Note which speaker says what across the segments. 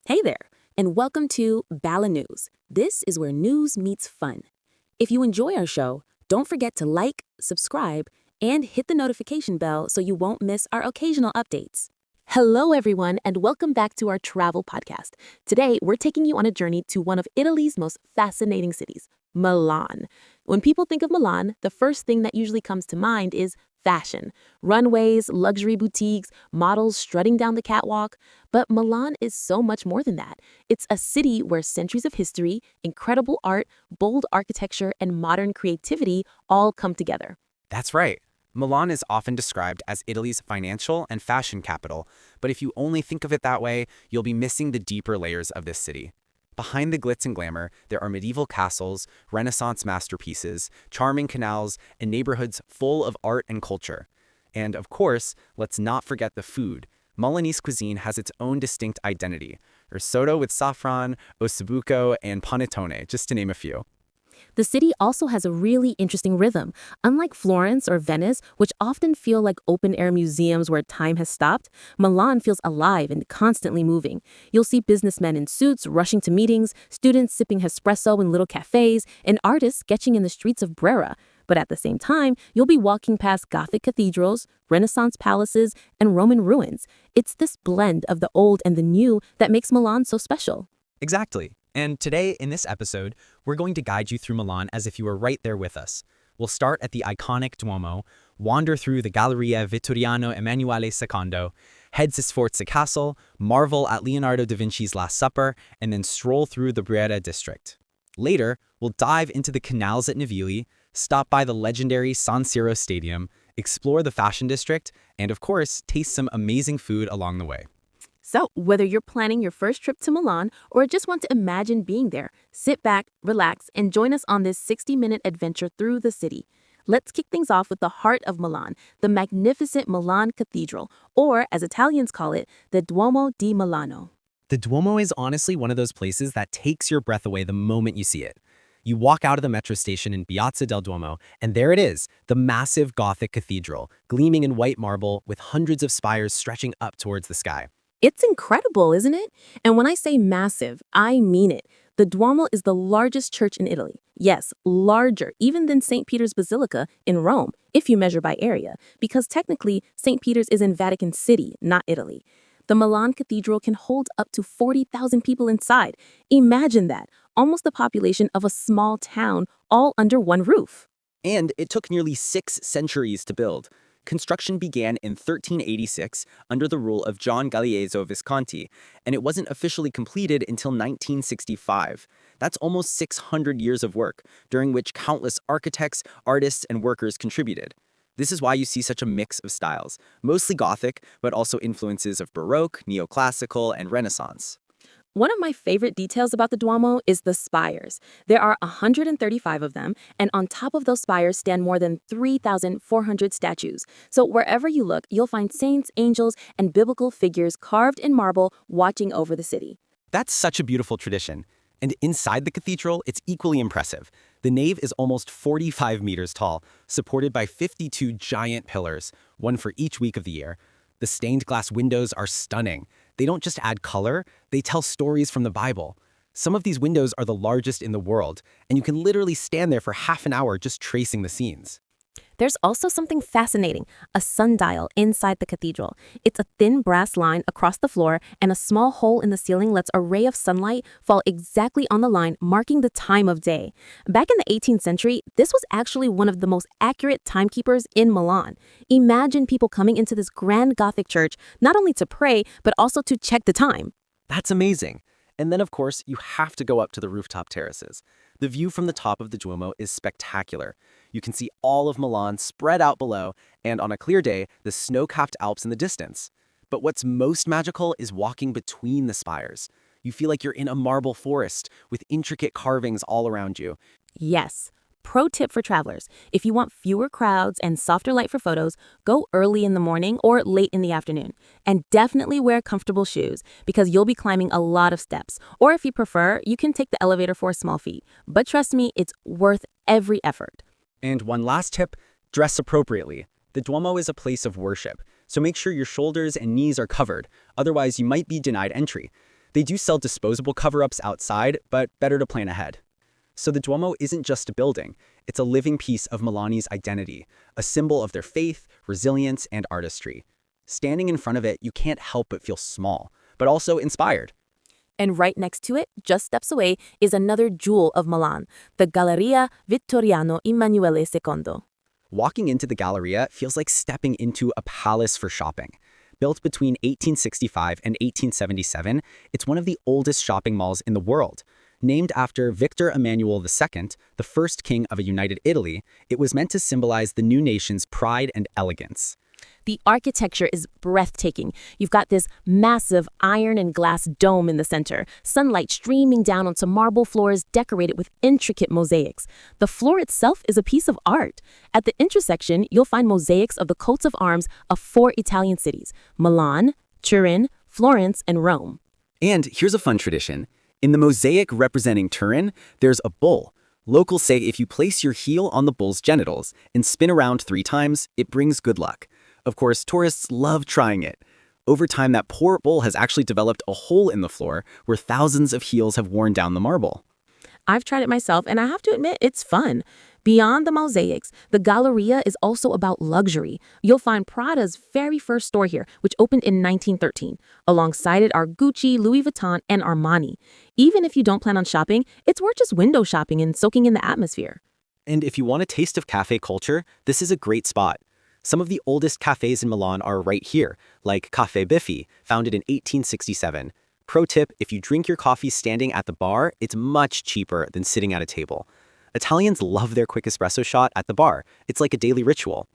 Speaker 1: Hey there, and welcome to Bala News. This is where news meets fun. If you enjoy our show, don't forget to like, subscribe, and hit the notification bell so you won't miss our occasional updates. Hello, everyone, and welcome back to our travel podcast. Today, we're taking you on a journey to one of Italy's most fascinating cities, Milan. When people think of Milan, the first thing that usually comes to mind is fashion. Runways, luxury boutiques, models strutting down the catwalk. But Milan is so much more than that. It's a city where centuries of history, incredible art, bold architecture, and modern creativity all come together.
Speaker 2: That's right. Milan is often described as Italy's financial and fashion capital, but if you only think of it that way, you'll be missing the deeper layers of this city. Behind the glitz and glamour, there are medieval castles, Renaissance masterpieces, charming canals, and neighborhoods full of art and culture. And of course, let's not forget the food. Milanese cuisine has its own distinct identity. Risotto with saffron, ossobuco, and panettone, just to name a few.
Speaker 1: The city also has a really interesting rhythm. Unlike Florence or Venice, which often feel like open-air museums where time has stopped, Milan feels alive and constantly moving. You'll see businessmen in suits rushing to meetings, students sipping espresso in little cafes, and artists sketching in the streets of Brera. But at the same time, you'll be walking past Gothic cathedrals, Renaissance palaces, and Roman ruins. It's this blend of the old and the new that makes Milan so special.
Speaker 2: Exactly. And today, in this episode, we're going to guide you through Milan as if you were right there with us. We'll start at the iconic Duomo, wander through the Galleria Vittoriano Emanuele II, head to Sforza Castle, marvel at Leonardo da Vinci's Last Supper, and then stroll through the Brera district. Later, we'll dive into the canals at Navili, stop by the legendary San Siro Stadium, explore the fashion district, and of course, taste some amazing food along the way.
Speaker 1: So, whether you're planning your first trip to Milan or just want to imagine being there, sit back, relax, and join us on this 60-minute adventure through the city. Let's kick things off with the heart of Milan, the magnificent Milan Cathedral, or as Italians call it, the Duomo di Milano.
Speaker 2: The Duomo is honestly one of those places that takes your breath away the moment you see it. You walk out of the metro station in Piazza del Duomo, and there it is, the massive Gothic cathedral, gleaming in white marble with hundreds of spires stretching up towards the sky.
Speaker 1: It's incredible, isn't it? And when I say massive, I mean it. The Duomo is the largest church in Italy. Yes, larger even than St. Peter's Basilica in Rome, if you measure by area, because technically St. Peter's is in Vatican City, not Italy. The Milan Cathedral can hold up to 40,000 people inside. Imagine that, almost the population of a small town, all under one roof.
Speaker 2: And it took nearly 6 centuries to build. Construction began in 1386 under the rule of John Galeazzo Visconti, and it wasn't officially completed until 1965. That's almost 600 years of work, during which countless architects, artists, and workers contributed. This is why you see such a mix of styles, mostly Gothic, but also influences of Baroque, Neoclassical, and Renaissance.
Speaker 1: One of my favorite details about the Duomo is the spires. There are 135 of them, and on top of those spires stand more than 3,400 statues. So wherever you look, you'll find saints, angels, and biblical figures carved in marble watching over the city.
Speaker 2: That's such a beautiful tradition. And inside the cathedral, it's equally impressive. The nave is almost 45 meters tall, supported by 52 giant pillars, one for each week of the year. The stained glass windows are stunning. They don't just add color, they tell stories from the Bible. Some of these windows are the largest in the world, and you can literally stand there for half an hour just tracing the scenes.
Speaker 1: There's also something fascinating, a sundial inside the cathedral. It's a thin brass line across the floor, and a small hole in the ceiling lets a ray of sunlight fall exactly on the line, marking the time of day. Back in the 18th century, this was actually one of the most accurate timekeepers in Milan. Imagine people coming into this grand Gothic church, not only to pray, but also to check the time.
Speaker 2: That's amazing. And then, of course, you have to go up to the rooftop terraces. The view from the top of the Duomo is spectacular. You can see all of Milan spread out below, and on a clear day, the snow-capped Alps in the distance. But what's most magical is walking between the spires. You feel like you're in a marble forest with intricate carvings all around you.
Speaker 1: Yes. Pro tip for travelers, if you want fewer crowds and softer light for photos, go early in the morning or late in the afternoon. And definitely wear comfortable shoes because you'll be climbing a lot of steps. Or if you prefer, you can take the elevator for a small fee. But trust me, it's worth every effort.
Speaker 2: And one last tip, dress appropriately. The Duomo is a place of worship, so make sure your shoulders and knees are covered, otherwise you might be denied entry. They do sell disposable cover-ups outside, but better to plan ahead. So the Duomo isn't just a building, it's a living piece of Milanese identity, a symbol of their faith, resilience, and artistry. Standing in front of it, you can't help but feel small, but also inspired.
Speaker 1: And right next to it, just steps away, is another jewel of Milan, the Galleria Vittoriano Emanuele II.
Speaker 2: Walking into the Galleria feels like stepping into a palace for shopping. Built between 1865 and 1877, it's one of the oldest shopping malls in the world. Named after Victor Emmanuel II, the first king of a united Italy, it was meant to symbolize the new nation's pride and elegance.
Speaker 1: The architecture is breathtaking. You've got this massive iron and glass dome in the center, sunlight streaming down onto marble floors decorated with intricate mosaics. The floor itself is a piece of art. At the intersection, you'll find mosaics of the coats of arms of 4 Italian cities: Milan, Turin, Florence, and Rome.
Speaker 2: And here's a fun tradition. In the mosaic representing Turin, there's a bull. Locals say if you place your heel on the bull's genitals and spin around 3 times, it brings good luck. Of course, tourists love trying it. Over time, that poor bull has actually developed a hole in the floor where thousands of heels have worn down the marble.
Speaker 1: I've tried it myself, and I have to admit, it's fun. Beyond the mosaics, the Galleria is also about luxury. You'll find Prada's very first store here, which opened in 1913. Alongside it are Gucci, Louis Vuitton, and Armani. Even if you don't plan on shopping, it's worth just window shopping and soaking in the atmosphere.
Speaker 2: And if you want a taste of cafe culture, this is a great spot. Some of the oldest cafes in Milan are right here, like Caffè Biffi, founded in 1867. Pro tip, if you drink your coffee standing at the bar, it's much cheaper than sitting at a table. Italians love their quick espresso shot at the bar. It's like a daily ritual.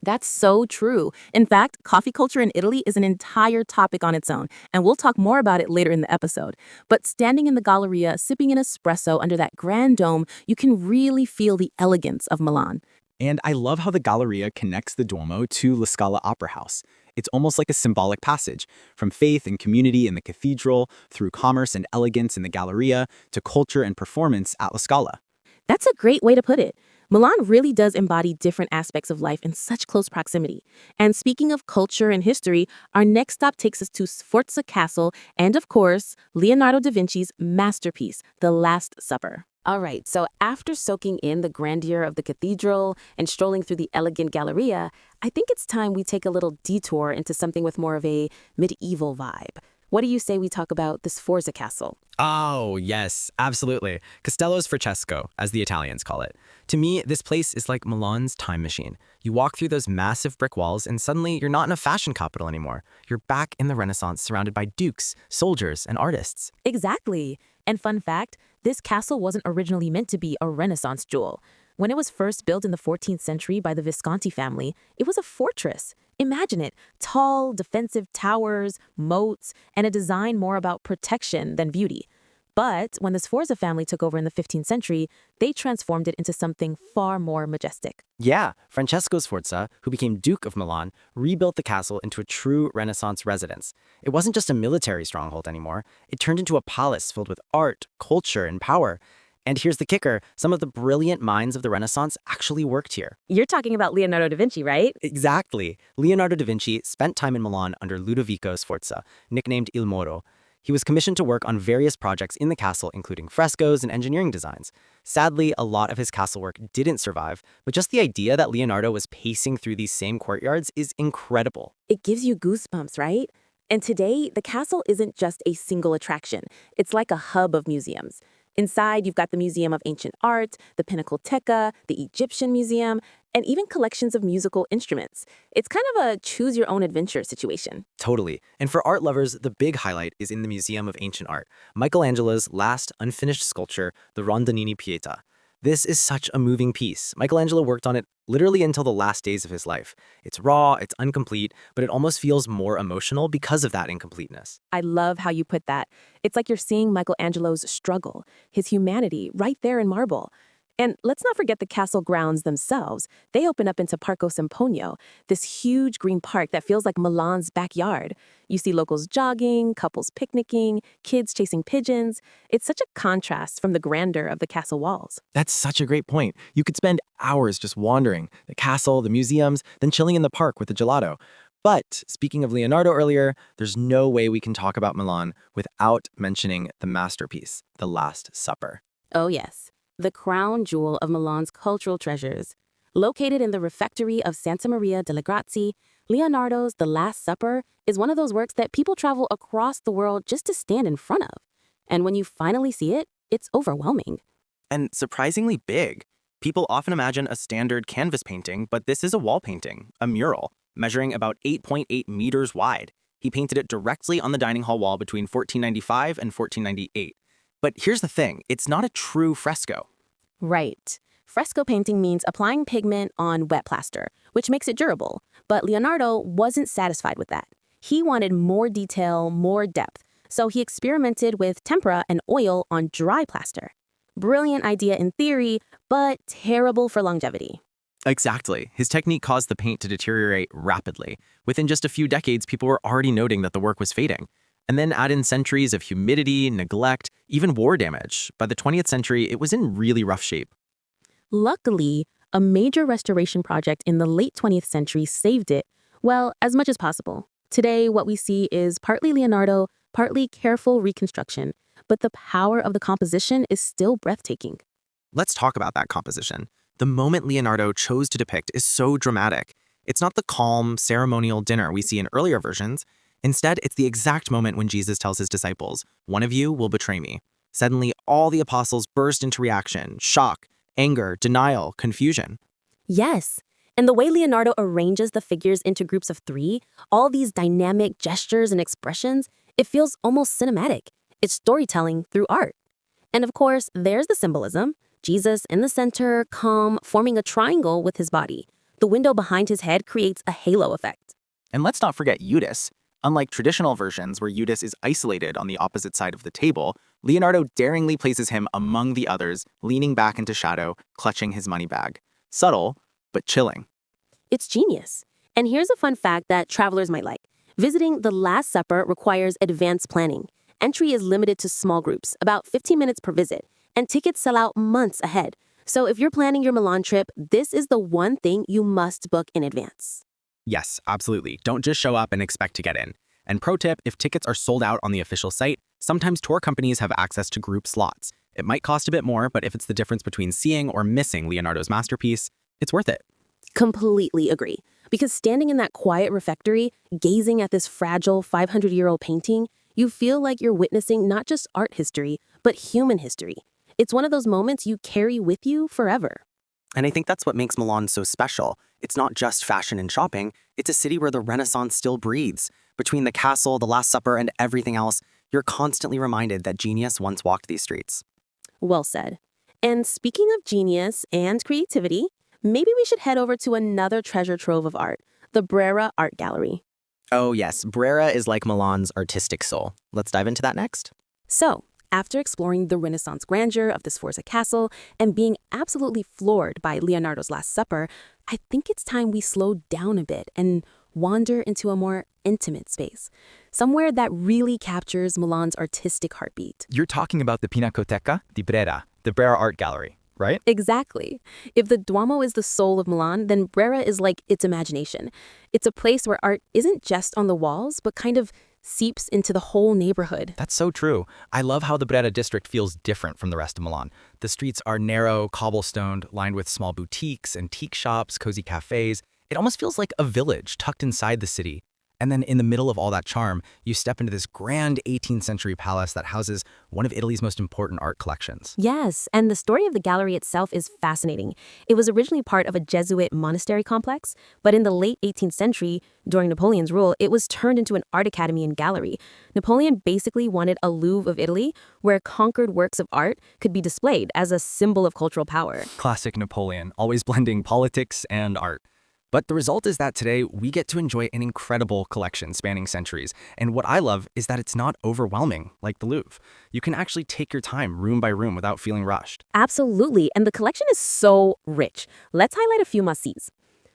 Speaker 1: That's so true. In fact, coffee culture in Italy is an entire topic on its own, and we'll talk more about it later in the episode. But standing in the Galleria, sipping an espresso under that grand dome, you can really feel the elegance of Milan.
Speaker 2: And I love how the Galleria connects the Duomo to La Scala Opera House. It's almost like a symbolic passage, from faith and community in the cathedral, through commerce and elegance in the Galleria, to culture and performance at La Scala.
Speaker 1: That's a great way to put it. Milan really does embody different aspects of life in such close proximity. And speaking of culture and history, our next stop takes us to Sforza Castle and, of course, Leonardo da Vinci's masterpiece, The Last Supper. All right, so after soaking in the grandeur of the cathedral and strolling through the elegant Galleria, I think it's time we take a little detour into something with more of a medieval vibe. What do you say we talk about the Sforza Castle?
Speaker 2: Oh, yes, absolutely. Castello Sforzesco, as the Italians call it. To me, this place is like Milan's time machine. You walk through those massive brick walls and suddenly you're not in a fashion capital anymore. You're back in the Renaissance surrounded by dukes, soldiers, and artists.
Speaker 1: Exactly. And fun fact, this castle wasn't originally meant to be a Renaissance jewel. When it was first built in the 14th century by the Visconti family, it was a fortress. Imagine it, tall, defensive towers, moats, and a design more about protection than beauty. But when the Sforza family took over in the 15th century, they transformed it into something far more majestic.
Speaker 2: Yeah, Francesco Sforza, who became Duke of Milan, rebuilt the castle into a true Renaissance residence. It wasn't just a military stronghold anymore. It turned into a palace filled with art, culture, and power. And here's the kicker, some of the brilliant minds of the Renaissance actually worked here.
Speaker 1: You're talking about Leonardo da Vinci, right?
Speaker 2: Exactly. Leonardo da Vinci spent time in Milan under Ludovico Sforza, nicknamed Il Moro. He was commissioned to work on various projects in the castle, including frescoes and engineering designs. Sadly, a lot of his castle work didn't survive, but just the idea that Leonardo was pacing through these same courtyards is incredible.
Speaker 1: It gives you goosebumps, right? And today, the castle isn't just a single attraction. It's like a hub of museums. Inside, you've got the Museum of Ancient Art, the Pinacoteca, the Egyptian Museum, and even collections of musical instruments. It's kind of a choose-your-own-adventure situation.
Speaker 2: Totally. And for art lovers, the big highlight is in the Museum of Ancient Art, Michelangelo's last unfinished sculpture, the Rondanini Pietà. This is such a moving piece. Michelangelo worked on it literally until the last days of his life. It's raw, it's incomplete, but it almost feels more emotional because of that incompleteness.
Speaker 1: I love how you put that. It's like you're seeing Michelangelo's struggle, his humanity, right there in marble. And let's not forget the castle grounds themselves. They open up into Parco Semponio, this huge green park that feels like Milan's backyard. You see locals jogging, couples picnicking, kids chasing pigeons. It's such a contrast from the grandeur of the castle walls.
Speaker 3: That's such a great point. You could spend hours just wandering, the castle, the museums, then chilling in the park with the gelato. But speaking of Leonardo earlier, there's no way we can talk about Milan without mentioning the masterpiece, The Last Supper.
Speaker 1: Oh yes, the crown jewel of Milan's cultural treasures. Located in the refectory of Santa Maria delle Grazie, Leonardo's The Last Supper is one of those works that people travel across the world just to stand in front of. And when you finally see it, it's overwhelming.
Speaker 3: And surprisingly big. People often imagine a standard canvas painting, but this is a wall painting, a mural, measuring about 8.8 meters wide. He painted it directly on the dining hall wall between 1495 and 1498. But here's the thing, it's not a true fresco.
Speaker 1: Right. Fresco painting means applying pigment on wet plaster, which makes it durable. But Leonardo wasn't satisfied with that. He wanted more detail, more depth. So he experimented with tempera and oil on dry plaster. Brilliant idea in theory, but terrible for longevity.
Speaker 3: Exactly. His technique caused the paint to deteriorate rapidly. Within just a few decades, people were already noting that the work was fading. And then add in centuries of humidity, neglect, even war damage. By the 20th century, it was in really rough shape.
Speaker 1: Luckily, a major restoration project in the late 20th century saved it, well, as much as possible. Today, what we see is partly Leonardo, partly careful reconstruction, but the power of the composition is still breathtaking.
Speaker 3: Let's talk about that composition. The moment Leonardo chose to depict is so dramatic. It's not the calm, ceremonial dinner we see in earlier versions. Instead, it's the exact moment when Jesus tells his disciples, "One of you will betray me." Suddenly, all the apostles burst into reaction, shock, anger, denial, confusion.
Speaker 1: Yes, and the way Leonardo arranges the figures into groups of three, all these dynamic gestures and expressions, it feels almost cinematic. It's storytelling through art. And of course, there's the symbolism. Jesus in the center, calm, forming a triangle with his body. The window behind his head creates a halo effect.
Speaker 3: And let's not forget Judas. Unlike traditional versions where Judas is isolated on the opposite side of the table, Leonardo daringly places him among the others, leaning back into shadow, clutching his money bag. Subtle, but chilling.
Speaker 1: It's genius. And here's a fun fact that travelers might like. Visiting the Last Supper requires advanced planning. Entry is limited to small groups, about 15 minutes per visit, and tickets sell out months ahead. So if you're planning your Milan trip, this is the one thing you must book in advance.
Speaker 2: Yes, absolutely. Don't just show up and expect to get in. And pro tip, if tickets are sold out on the official site, sometimes tour companies have access to group slots. It might cost a bit more, but if it's the difference between seeing or missing Leonardo's masterpiece, it's worth it.
Speaker 1: Completely agree. Because standing in that quiet refectory, gazing at this fragile 500-year-old painting, you feel like you're witnessing not just art history, but human history. It's one of those moments you carry with you forever.
Speaker 3: And I think that's what makes Milan so special. It's not just fashion and shopping, it's a city where the Renaissance still breathes. Between the castle, the Last Supper, and everything else, you're constantly reminded that genius once walked these streets.
Speaker 1: Well said. And speaking of genius and creativity, maybe we should head over to another treasure trove of art, the Brera Art Gallery.
Speaker 3: Oh yes, Brera is like Milan's artistic soul. Let's dive into that next.
Speaker 1: So, after exploring the Renaissance grandeur of the Sforza Castle and being absolutely floored by Leonardo's Last Supper, I think it's time we slow down a bit and wander into a more intimate space, somewhere that really captures Milan's artistic heartbeat.
Speaker 2: You're talking about the Pinacoteca di Brera, the Brera Art Gallery, right?
Speaker 1: Exactly. If the Duomo is the soul of Milan, then Brera is like its imagination. It's a place where art isn't just on the walls, but kind of seeps into the whole neighborhood.
Speaker 2: That's so true. I love how the Brera district feels different from the rest of Milan. The streets are narrow, cobblestoned, lined with small boutiques, antique shops, cozy cafes. It almost feels like a village tucked inside the city. And then in the middle of all that charm, you step into this grand 18th century palace that houses one of Italy's most important art collections.
Speaker 1: Yes, and the story of the gallery itself is fascinating. It was originally part of a Jesuit monastery complex, but in the late 18th century, during Napoleon's rule, it was turned into an art academy and gallery. Napoleon basically wanted a Louvre of Italy, where conquered works of art could be displayed as a symbol of cultural power.
Speaker 2: Classic Napoleon, always blending politics and art. But the result is that today we get to enjoy an incredible collection spanning centuries. And what I love is that it's not overwhelming like the Louvre. You can actually take your time room by room without feeling rushed.
Speaker 1: Absolutely, and the collection is so rich. Let's highlight a few must-sees.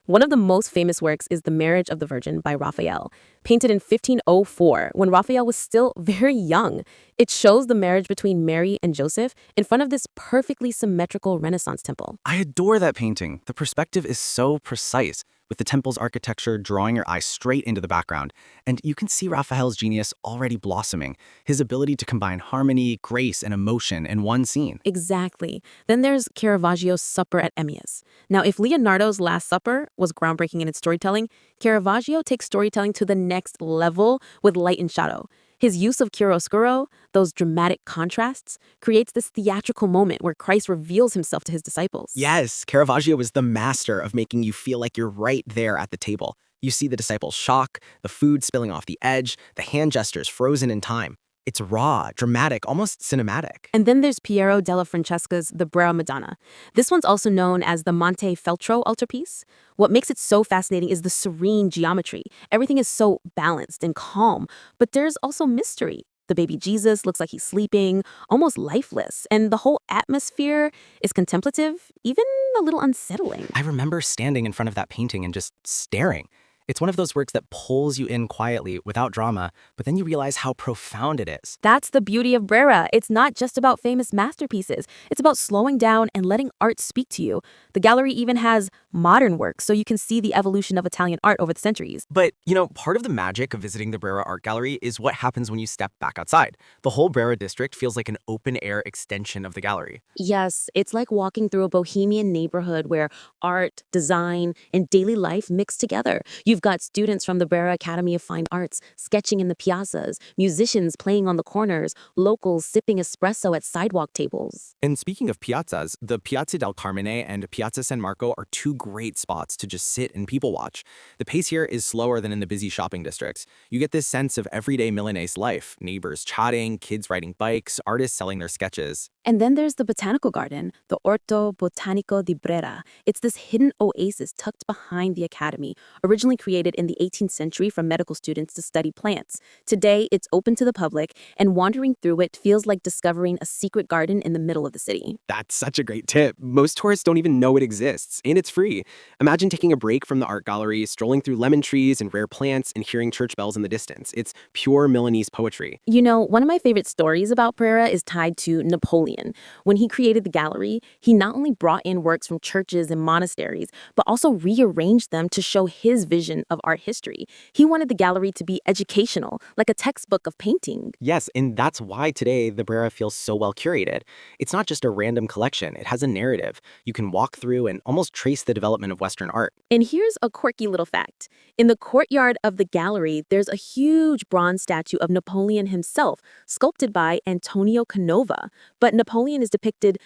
Speaker 1: One of the most famous works is The Marriage of the Virgin by Raphael, painted in 1504, when Raphael was still very young. It shows the marriage between Mary and Joseph in front of this perfectly symmetrical Renaissance temple.
Speaker 3: I adore that painting. The perspective is so precise. with the temple's architecture drawing your eye straight into the background. And you can see Raphael's genius already blossoming, his ability to combine harmony, grace, and emotion in one scene.
Speaker 1: Exactly. Then there's Caravaggio's Supper at Emmaus. Now, if Leonardo's Last Supper was groundbreaking in its storytelling, Caravaggio takes storytelling to the next level with light and shadow. His use of chiaroscuro, those dramatic contrasts, creates this theatrical moment where Christ reveals himself to his disciples.
Speaker 3: Yes, Caravaggio was the master of making you feel like you're right there at the table. You see the disciples' shock, the food spilling off the edge, the hand gestures frozen in time. It's raw, dramatic, almost cinematic.
Speaker 1: And then there's Piero della Francesca's The Brera Madonna. This one's also known as the Montefeltro altarpiece. What makes it so fascinating is the serene geometry. Everything is so balanced and calm, but there's also mystery. The baby Jesus looks like he's sleeping, almost lifeless, and the whole atmosphere is contemplative, even a little unsettling.
Speaker 3: I remember standing in front of that painting and just staring. It's one of those works that pulls you in quietly, without drama, but then you realize how profound it is.
Speaker 1: That's the beauty of Brera. It's not just about famous masterpieces. It's about slowing down and letting art speak to you. The gallery even has modern works, so you can see the evolution of Italian art over the centuries.
Speaker 3: But, part of the magic of visiting the Brera Art Gallery is what happens when you step back outside. The whole Brera district feels like an open-air extension of the gallery.
Speaker 1: Yes, it's like walking through a bohemian neighborhood where art, design, and daily life mix together. You've got students from the Brera Academy of Fine Arts sketching in the piazzas, musicians playing on the corners, locals sipping espresso at sidewalk tables.
Speaker 3: And speaking of piazzas, the Piazza del Carmine and Piazza San Marco are two great spots to just sit and people watch. The pace here is slower than in the busy shopping districts. You get this sense of everyday Milanese life, neighbors chatting, kids riding bikes, artists selling their sketches.
Speaker 1: And then there's the botanical garden, the Orto Botanico di Brera. It's this hidden oasis tucked behind the academy, originally created in the 18th century from medical students to study plants. Today, it's open to the public, and wandering through it feels like discovering a secret garden in the middle of the city.
Speaker 3: That's such a great tip. Most tourists don't even know it exists, and it's free. Imagine taking a break from the art gallery, strolling through lemon trees and rare plants, and hearing church bells in the distance. It's pure Milanese poetry.
Speaker 1: You know, one of my favorite stories about Brera is tied to Napoleon. When he created the gallery, he not only brought in works from churches and monasteries, but also rearranged them to show his vision of art history. He wanted the gallery to be educational, like a textbook of painting.
Speaker 3: Yes, and that's why today the Brera feels so well curated. It's not just a random collection, it has a narrative. You can walk through and almost trace the development of Western art.
Speaker 1: And here's a quirky little fact. In the courtyard of the gallery, there's a huge bronze statue of Napoleon himself, sculpted by Antonio Canova. But Napoleon is depicted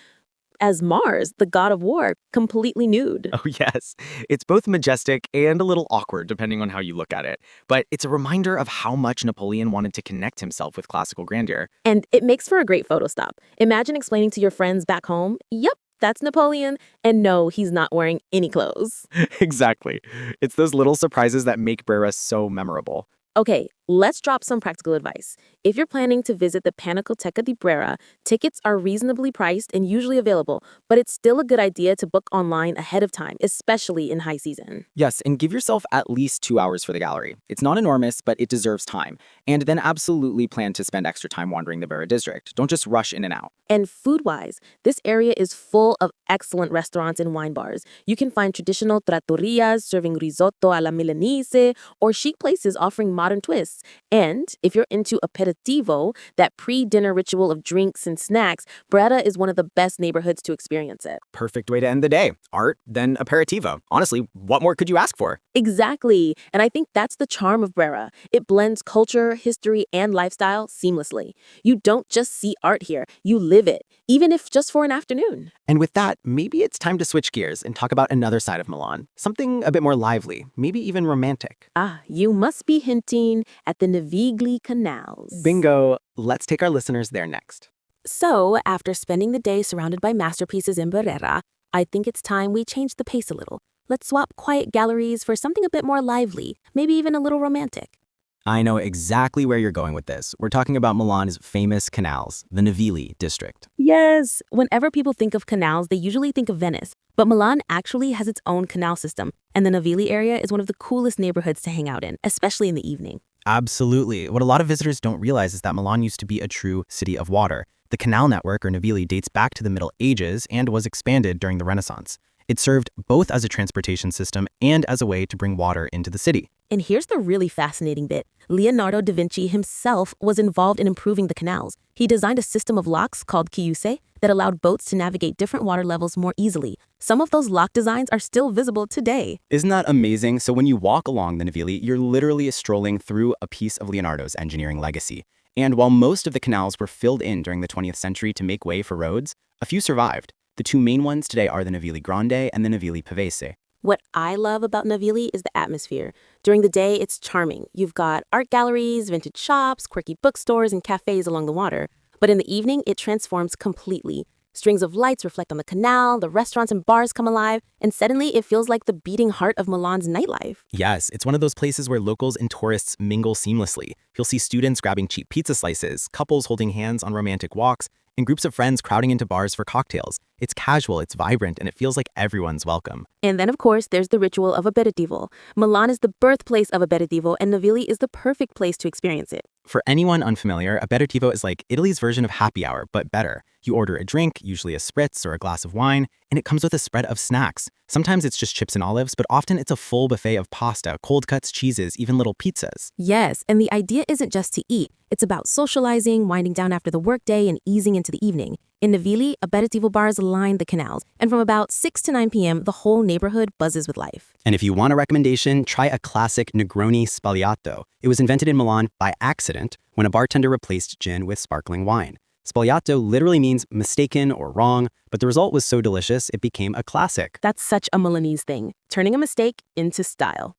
Speaker 1: as Mars, the god of war, completely nude.
Speaker 3: Oh, yes. It's both majestic and a little awkward, depending on how you look at it. But it's a reminder of how much Napoleon wanted to connect himself with classical grandeur.
Speaker 1: And it makes for a great photo stop. Imagine explaining to your friends back home, yep, that's Napoleon, and no, he's not wearing any clothes.
Speaker 3: Exactly. It's those little surprises that make Brera so memorable.
Speaker 1: Okay, let's drop some practical advice. If you're planning to visit the Pinacoteca di Brera, tickets are reasonably priced and usually available, but it's still a good idea to book online ahead of time, especially in high season.
Speaker 3: Yes, and give yourself at least 2 hours for the gallery. It's not enormous, but it deserves time. And then absolutely plan to spend extra time wandering the Brera district. Don't just rush in and out.
Speaker 1: And food-wise, this area is full of excellent restaurants and wine bars. You can find traditional trattorias serving risotto alla Milanese or chic places offering modern twists. And if you're into aperitivo, that pre-dinner ritual of drinks and snacks, Brera is one of the best neighborhoods to experience it.
Speaker 3: Perfect way to end the day. Art, then aperitivo. Honestly, what more could you ask for?
Speaker 1: Exactly. And I think that's the charm of Brera. It blends culture, history, and lifestyle seamlessly. You don't just see art here, you live it, even if just for an afternoon.
Speaker 3: And with that, maybe it's time to switch gears and talk about another side of Milan. Something a bit more lively, maybe even romantic.
Speaker 1: Ah, you must be hinting at the Navigli canals.
Speaker 3: Bingo! Let's take our listeners there next.
Speaker 1: So, after spending the day surrounded by masterpieces in Brera, I think it's time we change the pace a little. Let's swap quiet galleries for something a bit more lively, maybe even a little romantic.
Speaker 3: I know exactly where you're going with this. We're talking about Milan's famous canals, the Navigli district.
Speaker 1: Yes, whenever people think of canals, they usually think of Venice. But Milan actually has its own canal system, and the Navigli area is one of the coolest neighborhoods to hang out in, especially in the evening.
Speaker 3: Absolutely. What a lot of visitors don't realize is that Milan used to be a true city of water. The canal network, or Navigli, dates back to the Middle Ages and was expanded during the Renaissance. It served both as a transportation system and as a way to bring water into the city.
Speaker 1: And here's the really fascinating bit. Leonardo da Vinci himself was involved in improving the canals. He designed a system of locks called chiuse that allowed boats to navigate different water levels more easily. Some of those lock designs are still visible today.
Speaker 3: Isn't that amazing? So when you walk along the Navili, you're literally strolling through a piece of Leonardo's engineering legacy. And while most of the canals were filled in during the 20th century to make way for roads, a few survived. The two main ones today are the Navili Grande and the Navili Pavese.
Speaker 1: What I love about Navili is the atmosphere. During the day, it's charming. You've got art galleries, vintage shops, quirky bookstores, and cafes along the water. But in the evening, it transforms completely. Strings of lights reflect on the canal, the restaurants and bars come alive, and suddenly it feels like the beating heart of Milan's nightlife.
Speaker 3: Yes, it's one of those places where locals and tourists mingle seamlessly. You'll see students grabbing cheap pizza slices, couples holding hands on romantic walks, and groups of friends crowding into bars for cocktails. It's casual, it's vibrant, and it feels like everyone's welcome.
Speaker 1: And then, of course, there's the ritual of aperitivo. Milan is the birthplace of aperitivo, and Navili is the perfect place to experience it.
Speaker 3: For anyone unfamiliar, aperitivo is like Italy's version of happy hour, but better. You order a drink, usually a spritz or a glass of wine, and it comes with a spread of snacks. Sometimes it's just chips and olives, but often it's a full buffet of pasta, cold cuts, cheeses, even little pizzas.
Speaker 1: Yes, and the idea isn't just to eat. It's about socializing, winding down after the workday, and easing into the evening. In Navili, aperitivo bars line the canals, and from about 6 to 9 p.m., the whole neighborhood buzzes with life.
Speaker 3: And if you want a recommendation, try a classic Negroni Sbagliato. It was invented in Milan by accident when a bartender replaced gin with sparkling wine. Sbagliato literally means mistaken or wrong, but the result was so delicious it became a classic.
Speaker 1: That's such a Milanese thing, turning a mistake into style.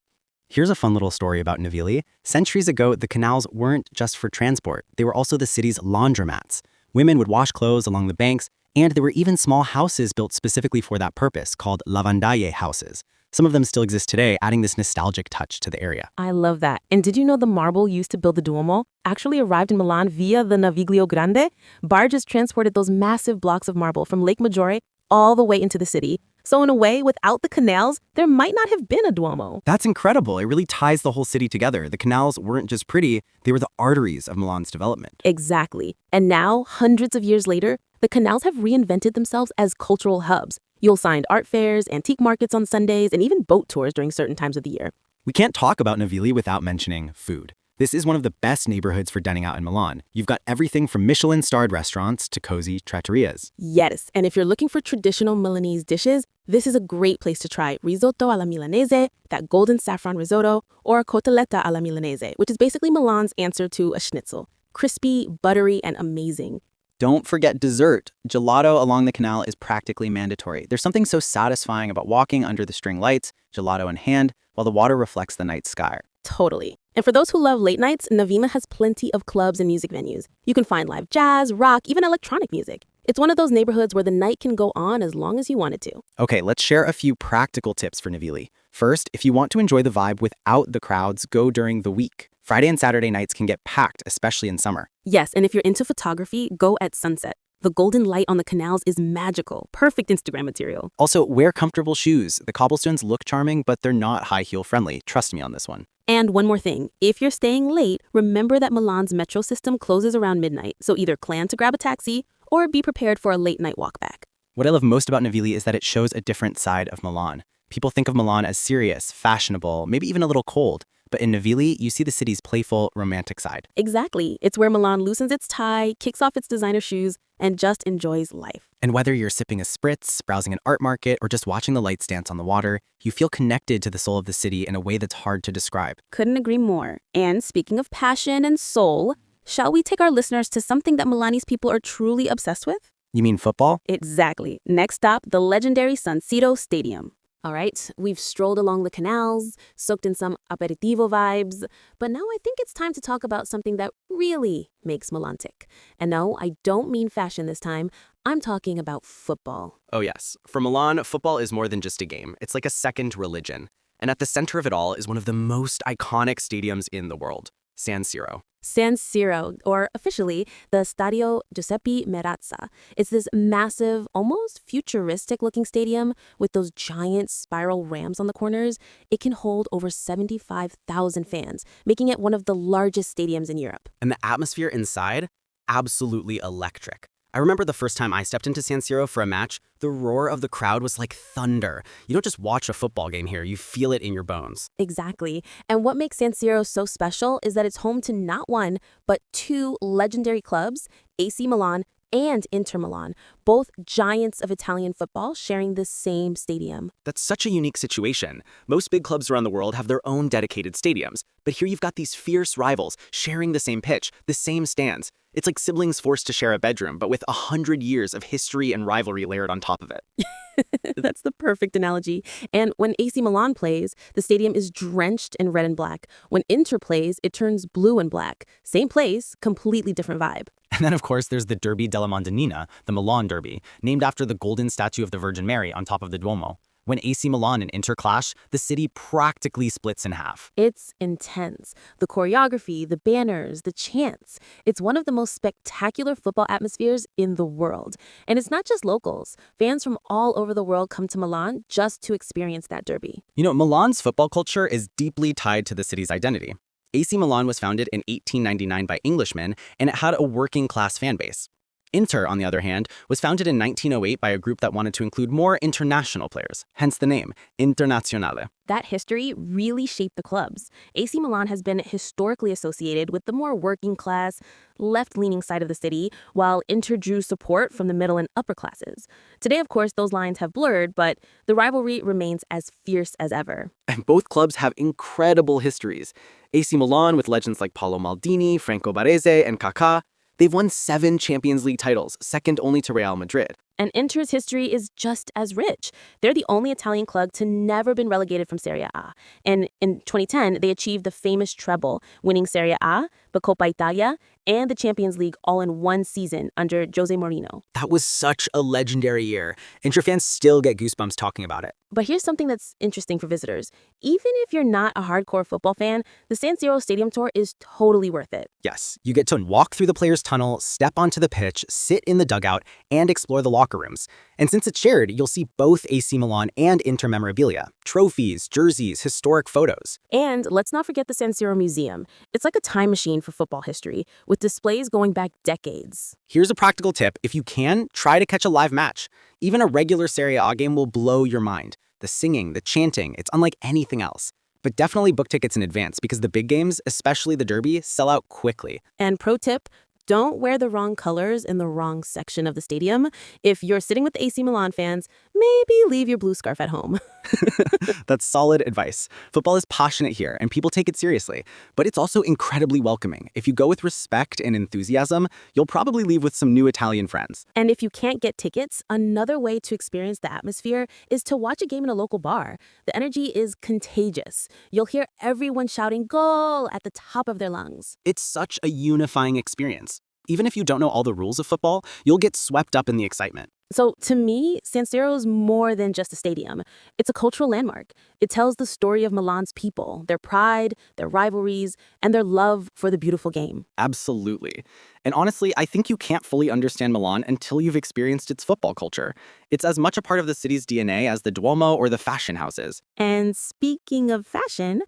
Speaker 3: Here's a fun little story about Navili. Centuries ago, the canals weren't just for transport. They were also the city's laundromats. Women would wash clothes along the banks, and there were even small houses built specifically for that purpose, called lavandaie houses. Some of them still exist today, adding this nostalgic touch to the area.
Speaker 1: I love that. And did you know the marble used to build the Duomo actually arrived in Milan via the Naviglio Grande? Barges transported those massive blocks of marble from Lake Maggiore all the way into the city. So in a way, without the canals, there might not have been a Duomo.
Speaker 3: That's incredible. It really ties the whole city together. The canals weren't just pretty, they were the arteries of Milan's development.
Speaker 1: Exactly. And now, hundreds of years later, the canals have reinvented themselves as cultural hubs. You'll find art fairs, antique markets on Sundays, and even boat tours during certain times of the year.
Speaker 3: We can't talk about Navili without mentioning food. This is one of the best neighborhoods for dining out in Milan. You've got everything from Michelin-starred restaurants to cozy trattorias.
Speaker 1: Yes, and if you're looking for traditional Milanese dishes, this is a great place to try risotto alla milanese, that golden saffron risotto, or cotoletta alla milanese, which is basically Milan's answer to a schnitzel. Crispy, buttery, and amazing.
Speaker 3: Don't forget dessert. Gelato along the canal is practically mandatory. There's something so satisfying about walking under the string lights, gelato in hand, while the water reflects the night sky.
Speaker 1: Totally. And for those who love late nights, Navina has plenty of clubs and music venues. You can find live jazz, rock, even electronic music. It's one of those neighborhoods where the night can go on as long as you want it to.
Speaker 3: Okay, let's share a few practical tips for Navili. First, if you want to enjoy the vibe without the crowds, go during the week. Friday and Saturday nights can get packed, especially in summer.
Speaker 1: Yes, and if you're into photography, go at sunset. The golden light on the canals is magical, perfect Instagram material.
Speaker 3: Also, wear comfortable shoes. The cobblestones look charming, but they're not high heel friendly. Trust me on this one.
Speaker 1: And one more thing, if you're staying late, remember that Milan's metro system closes around midnight, so either plan to grab a taxi or be prepared for a late night walk back.
Speaker 3: What I love most about Navili is that it shows a different side of Milan. People think of Milan as serious, fashionable, maybe even a little cold. But in Navili, you see the city's playful, romantic side.
Speaker 1: Exactly. It's where Milan loosens its tie, kicks off its designer shoes, and just enjoys life.
Speaker 3: And whether you're sipping a spritz, browsing an art market, or just watching the lights dance on the water, you feel connected to the soul of the city in a way that's hard to describe.
Speaker 1: Couldn't agree more. And speaking of passion and soul, shall we take our listeners to something that Milanese people are truly obsessed with?
Speaker 3: You mean football?
Speaker 1: Exactly. Next stop, the legendary San Siro Stadium. All right, we've strolled along the canals, soaked in some aperitivo vibes, but now I think it's time to talk about something that really makes Milan tick. And no, I don't mean fashion this time. I'm talking about football.
Speaker 3: Oh yes. For Milan, football is more than just a game. It's like a second religion. And at the center of it all is one of the most iconic stadiums in the world, San Siro.
Speaker 1: San Siro, or officially, the Stadio Giuseppe Meazza. It's this massive, almost futuristic-looking stadium with those giant spiral ramps on the corners. It can hold over 75,000 fans, making it one of the largest stadiums in Europe.
Speaker 3: And the atmosphere inside? Absolutely electric. I remember the first time I stepped into San Siro for a match, the roar of the crowd was like thunder. You don't just watch a football game here, you feel it in your bones.
Speaker 1: Exactly. And what makes San Siro so special is that it's home to not one, but two legendary clubs, AC Milan and Inter Milan, both giants of Italian football sharing the same stadium.
Speaker 3: That's such a unique situation. Most big clubs around the world have their own dedicated stadiums, but here you've got these fierce rivals sharing the same pitch, the same stands. It's like siblings forced to share a bedroom, but with 100 years of history and rivalry layered on top of it.
Speaker 1: That's the perfect analogy. And when AC Milan plays, the stadium is drenched in red and black. When Inter plays, it turns blue and black. Same place, completely different vibe.
Speaker 3: And then, of course, there's the Derby della Madonnina, the Milan Derby, named after the golden statue of the Virgin Mary on top of the Duomo. When AC Milan and Inter clash, the city practically splits in half.
Speaker 1: It's intense. The choreography, the banners, the chants. It's one of the most spectacular football atmospheres in the world. And it's not just locals. Fans from all over the world come to Milan just to experience that derby.
Speaker 3: You know, Milan's football culture is deeply tied to the city's identity. AC Milan was founded in 1899 by Englishmen, and it had a working-class fan base. Inter, on the other hand, was founded in 1908 by a group that wanted to include more international players, hence the name, Internazionale.
Speaker 1: That history really shaped the clubs. AC Milan has been historically associated with the more working class, left-leaning side of the city, while Inter drew support from the middle and upper classes. Today, of course, those lines have blurred, but the rivalry remains as fierce as ever.
Speaker 3: And both clubs have incredible histories. AC Milan with legends like Paolo Maldini, Franco Baresi, and Kaká. They've won 7 Champions League titles, second only to Real Madrid.
Speaker 1: And Inter's history is just as rich. They're the only Italian club to never been relegated from Serie A. And in 2010, they achieved the famous treble, winning Serie A, the Coppa Italia, and the Champions League all in one season under Jose Mourinho.
Speaker 3: That was such a legendary year. Inter fans still get goosebumps talking about it.
Speaker 1: But here's something that's interesting for visitors. Even if you're not a hardcore football fan, the San Siro Stadium tour is totally worth it.
Speaker 3: Yes, you get to walk through the players' tunnel, step onto the pitch, sit in the dugout, and explore the locker rooms. And since it's shared, you'll see both AC Milan and Inter memorabilia, trophies, jerseys, historic photos.
Speaker 1: And let's not forget the San Siro Museum. It's like a time machine for football history, with displays going back decades.
Speaker 3: Here's a practical tip. If you can, try to catch a live match. Even a regular Serie A game will blow your mind. The singing, the chanting, it's unlike anything else. But definitely book tickets in advance because the big games, especially the Derby, sell out quickly.
Speaker 1: And pro tip, don't wear the wrong colors in the wrong section of the stadium. If you're sitting with AC Milan fans, maybe leave your blue scarf at home.
Speaker 3: That's solid advice. Football is passionate here, and people take it seriously. But it's also incredibly welcoming. If you go with respect and enthusiasm, you'll probably leave with some new Italian friends.
Speaker 1: And if you can't get tickets, another way to experience the atmosphere is to watch a game in a local bar. The energy is contagious. You'll hear everyone shouting "Goal" at the top of their lungs.
Speaker 3: It's such a unifying experience. Even if you don't know all the rules of football, you'll get swept up in the excitement.
Speaker 1: So to me, San Siro is more than just a stadium. It's a cultural landmark. It tells the story of Milan's people, their pride, their rivalries, and their love for the beautiful game.
Speaker 3: Absolutely. And honestly, I think you can't fully understand Milan until you've experienced its football culture. It's as much a part of the city's DNA as the Duomo or the fashion houses.
Speaker 1: And speaking of fashion,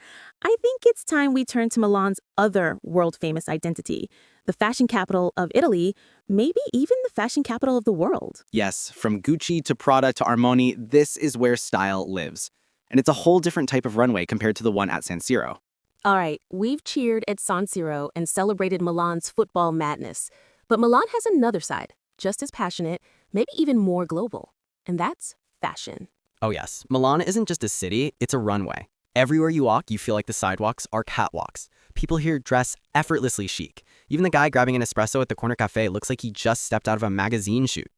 Speaker 1: I think it's time we turn to Milan's other world-famous identity, the fashion capital of Italy, maybe even the fashion capital of the world.
Speaker 3: Yes, from Gucci to Prada to Armani, this is where style lives. And it's a whole different type of runway compared to the one at San Siro.
Speaker 1: All right, we've cheered at San Siro and celebrated Milan's football madness. But Milan has another side, just as passionate, maybe even more global. And that's fashion.
Speaker 3: Oh yes, Milan isn't just a city, it's a runway. Everywhere you walk, you feel like the sidewalks are catwalks. People here dress effortlessly chic. Even the guy grabbing an espresso at the corner cafe looks like he just stepped out of a magazine shoot.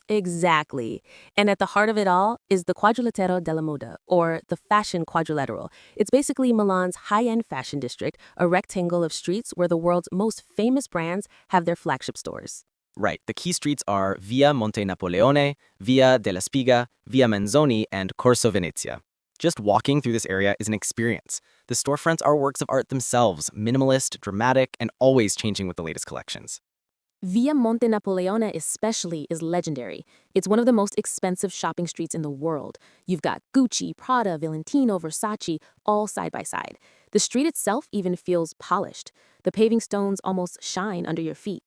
Speaker 1: Exactly. And at the heart of it all is the Quadrilatero della Moda, or the Fashion Quadrilateral. It's basically Milan's high-end fashion district, a rectangle of streets where the world's most famous brands have their flagship stores.
Speaker 3: Right, the key streets are Via Monte Napoleone, Via della Spiga, Via Manzoni, and Corso Venezia. Just walking through this area is an experience. The storefronts are works of art themselves, minimalist, dramatic, and always changing with the latest collections.
Speaker 1: Via Monte Napoleone especially is legendary. It's one of the most expensive shopping streets in the world. You've got Gucci, Prada, Valentino, Versace, all side by side. The street itself even feels polished. The paving stones almost shine under your feet.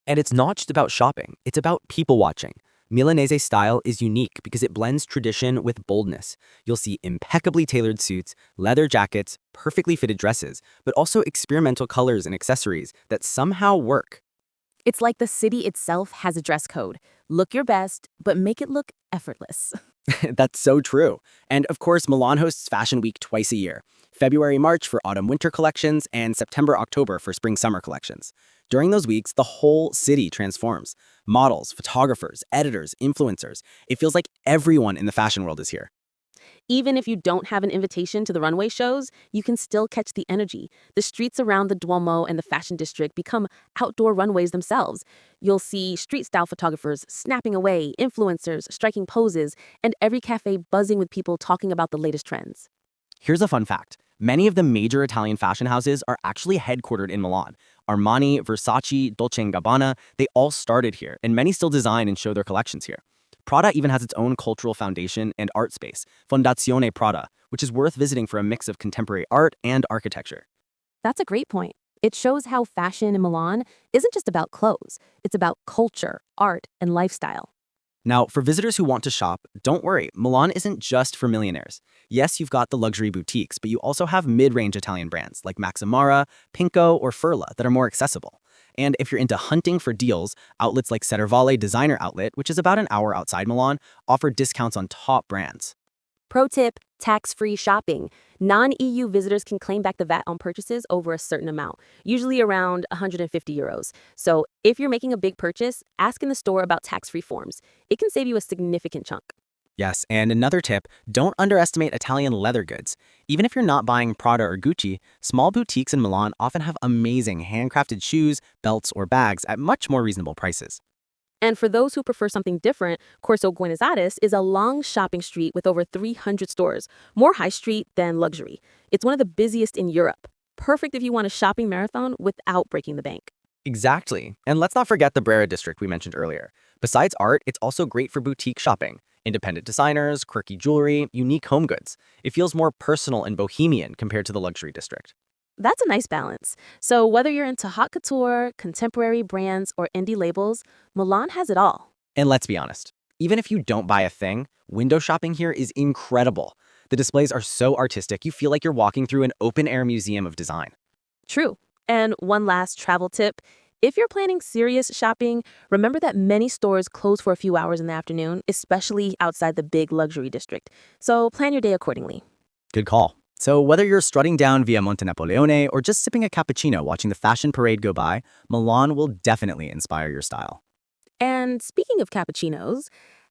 Speaker 4: And it's not just about shopping, it's about people watching. Milanese style is unique because it blends tradition with boldness. You'll see impeccably tailored suits, leather jackets, perfectly fitted dresses, but also experimental colors and accessories that somehow work.
Speaker 1: It's like the city itself has a dress code. Look your best, but make it look effortless.
Speaker 4: That's so true. And of course, Milan hosts Fashion Week twice a year. February, March for autumn-winter collections, and September, October for spring-summer collections. During those weeks, the whole city transforms. Models, photographers, editors, influencers. It feels like everyone in the fashion world is here.
Speaker 1: Even if you don't have an invitation to the runway shows, you can still catch the energy. The streets around the Duomo and the Fashion District become outdoor runways themselves. You'll see street-style photographers snapping away, influencers striking poses, and every cafe buzzing with people talking about the latest trends.
Speaker 4: Here's a fun fact. Many of the major Italian fashion houses are actually headquartered in Milan. Armani, Versace, Dolce & Gabbana, they all started here, and many still design and show their collections here. Prada even has its own cultural foundation and art space, Fondazione Prada, which is worth visiting for a mix of contemporary art and architecture.
Speaker 1: That's a great point. It shows how fashion in Milan isn't just about clothes. It's about culture, art, and lifestyle.
Speaker 4: Now, for visitors who want to shop, don't worry, Milan isn't just for millionaires. Yes, you've got the luxury boutiques, but you also have mid-range Italian brands like Max Mara, Pinko, or Furla that are more accessible. And if you're into hunting for deals, outlets like Serravalle Designer Outlet, which is about an hour outside Milan, offer discounts on top brands.
Speaker 1: Pro tip, tax-free shopping. Non-EU visitors can claim back the VAT on purchases over a certain amount, usually around 150 euros. So if you're making a big purchase, ask in the store about tax-free forms. It can save you a significant chunk.
Speaker 4: Yes, and another tip, don't underestimate Italian leather goods. Even if you're not buying Prada or Gucci, small boutiques in Milan often have amazing handcrafted shoes, belts, or bags at much more reasonable prices.
Speaker 1: And for those who prefer something different, Corso Buenos Aires is a long shopping street with over 300 stores, more high street than luxury. It's one of the busiest in Europe. Perfect if you want a shopping marathon without breaking the bank.
Speaker 4: Exactly. And let's not forget the Brera district we mentioned earlier. Besides art, it's also great for boutique shopping. Independent designers, quirky jewelry, unique home goods. It feels more personal and bohemian compared to the luxury district.
Speaker 1: That's a nice balance. So whether you're into haute couture, contemporary brands, or indie labels, Milan has it all.
Speaker 4: And let's be honest, even if you don't buy a thing, window shopping here is incredible. The displays are so artistic, you feel like you're walking through an open-air museum of design.
Speaker 1: True. And one last travel tip. If you're planning serious shopping, remember that many stores close for a few hours in the afternoon, especially outside the big luxury district. So plan your day accordingly.
Speaker 4: Good call. So whether you're strutting down via Monte Napoleone or just sipping a cappuccino watching the fashion parade go by, Milan will definitely inspire your style.
Speaker 1: And speaking of cappuccinos,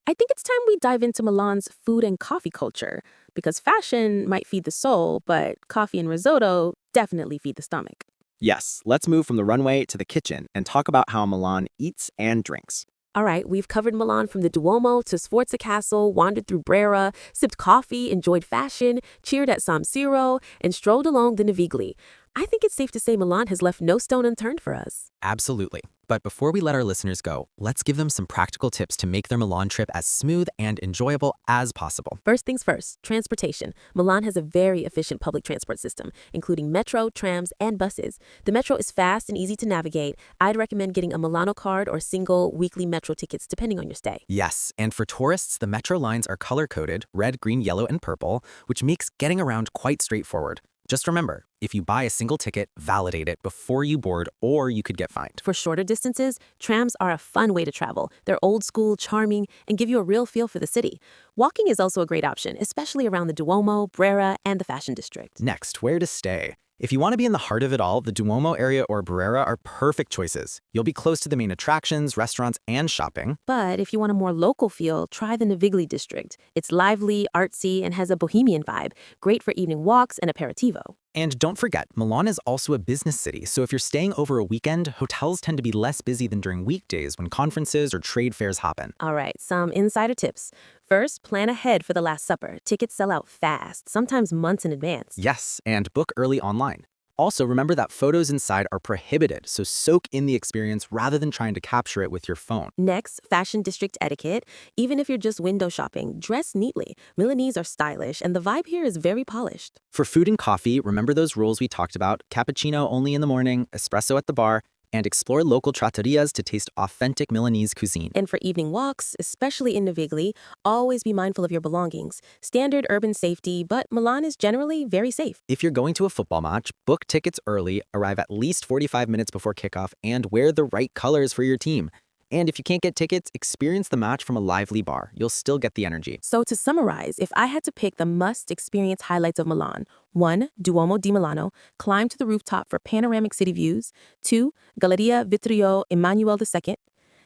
Speaker 1: I think it's time we dive into Milan's food and coffee culture, because fashion might feed the soul, but coffee and risotto definitely feed the stomach.
Speaker 4: Yes, let's move from the runway to the kitchen and talk about how Milan eats and drinks.
Speaker 1: All right, we've covered Milan from the Duomo to Sforza Castle, wandered through Brera, sipped coffee, enjoyed fashion, cheered at San Siro, and strolled along the Navigli. I think it's safe to say Milan has left no stone unturned for us.
Speaker 2: Absolutely. But before we let our listeners go, let's give them some practical tips to make their Milan trip as smooth and enjoyable as possible.
Speaker 1: First things first, transportation. Milan has a very efficient public transport system, including metro, trams, and buses. The metro is fast and easy to navigate. I'd recommend getting a Milano card or single weekly metro tickets depending on your stay.
Speaker 2: Yes, and for tourists, the metro lines are color-coded, red, green, yellow, and purple, which makes getting around quite straightforward. Just remember, if you buy a single ticket, validate it before you board or you could get fined.
Speaker 1: For shorter distances, trams are a fun way to travel. They're old school, charming, and give you a real feel for the city. Walking is also a great option, especially around the Duomo, Brera, and the Fashion District.
Speaker 2: Next, where to stay. If you want to be in the heart of it all, the Duomo area or Brera are perfect choices. You'll be close to the main attractions, restaurants, and shopping.
Speaker 1: But if you want a more local feel, try the Navigli district. It's lively, artsy, and has a bohemian vibe, great for evening walks and aperitivo.
Speaker 2: And don't forget, Milan is also a business city, so if you're staying over a weekend, hotels tend to be less busy than during weekdays when conferences or trade fairs happen.
Speaker 1: All right, some insider tips. First, plan ahead for the Last Supper. Tickets sell out fast, sometimes months in advance.
Speaker 2: Yes, and book early online. Also, remember that photos inside are prohibited, so soak in the experience rather than trying to capture it with your phone.
Speaker 1: Next, fashion district etiquette. Even if you're just window shopping, dress neatly. Milanese are stylish, and the vibe here is very polished.
Speaker 2: For food and coffee, remember those rules we talked about: cappuccino only in the morning, espresso at the bar,
Speaker 4: and explore local trattorias to taste authentic Milanese cuisine.
Speaker 1: And for evening walks, especially in Navigli, always be mindful of your belongings. Standard urban safety, but Milan is generally very safe.
Speaker 4: If you're going to a football match, book tickets early, arrive at least 45 minutes before kickoff, and wear the right colors for your team. And if you can't get tickets, experience the match from a lively bar. You'll still get the energy.
Speaker 1: So to summarize, if I had to pick the must-experience highlights of Milan, 1. Duomo di Milano, climb to the rooftop for panoramic city views. 2. Galleria Vittorio Emanuele II,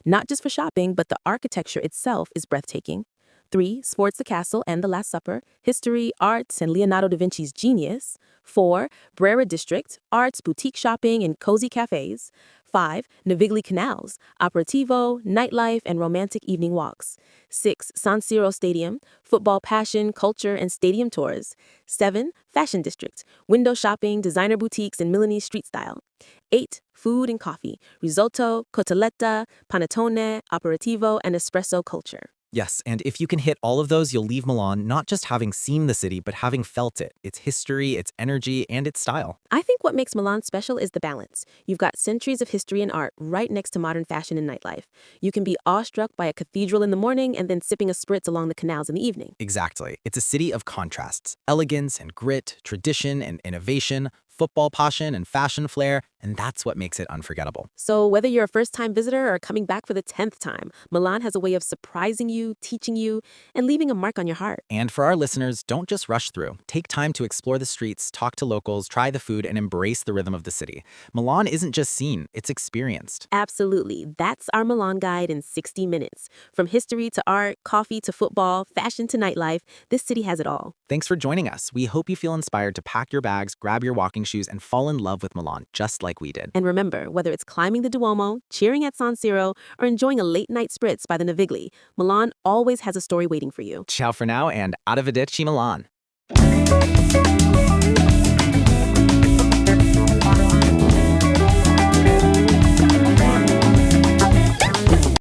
Speaker 1: not just for shopping, but the architecture itself is breathtaking. 3. Sforza Castle and the Last Supper, history, arts, and Leonardo da Vinci's genius. 4. Brera District, arts, boutique shopping, and cozy cafes. 5. Navigli Canals, aperitivo, nightlife, and romantic evening walks. 6. San Siro Stadium, football passion, culture, and stadium tours. 7. Fashion District, window shopping, designer boutiques, and Milanese street style. 8. Food and coffee, risotto, cotoletta, panettone, aperitivo, and espresso culture.
Speaker 3: Yes, and if you can hit all of those, you'll leave Milan not just having seen the city, but having felt it, its history, its energy, and its style.
Speaker 1: I think what makes Milan special is the balance. You've got centuries of history and art right next to modern fashion and nightlife. You can be awestruck by a cathedral in the morning and then sipping a spritz along the canals in the evening.
Speaker 3: Exactly. It's a city of contrasts, elegance and grit, tradition and innovation, football passion and fashion flair, and that's what makes it unforgettable.
Speaker 1: So whether you're a first-time visitor or coming back for the 10th time, Milan has a way of surprising you, teaching you, and leaving a mark on your heart.
Speaker 3: And for our listeners, don't just rush through. Take time to explore the streets, talk to locals, try the food, and embrace the rhythm of the city. Milan isn't just seen, it's experienced.
Speaker 1: Absolutely. That's our Milan guide in 60 minutes. From history to art, coffee to football, fashion to nightlife, this city has it all.
Speaker 3: Thanks for joining us. We hope you feel inspired to pack your bags, grab your walking shoes, and fall in love with Milan, just like we did.
Speaker 1: And remember, whether it's climbing the Duomo, cheering at San Siro, or enjoying a late-night spritz by the Navigli, Milan always has a story waiting for you.
Speaker 3: Ciao for now, and arrivederci Milan.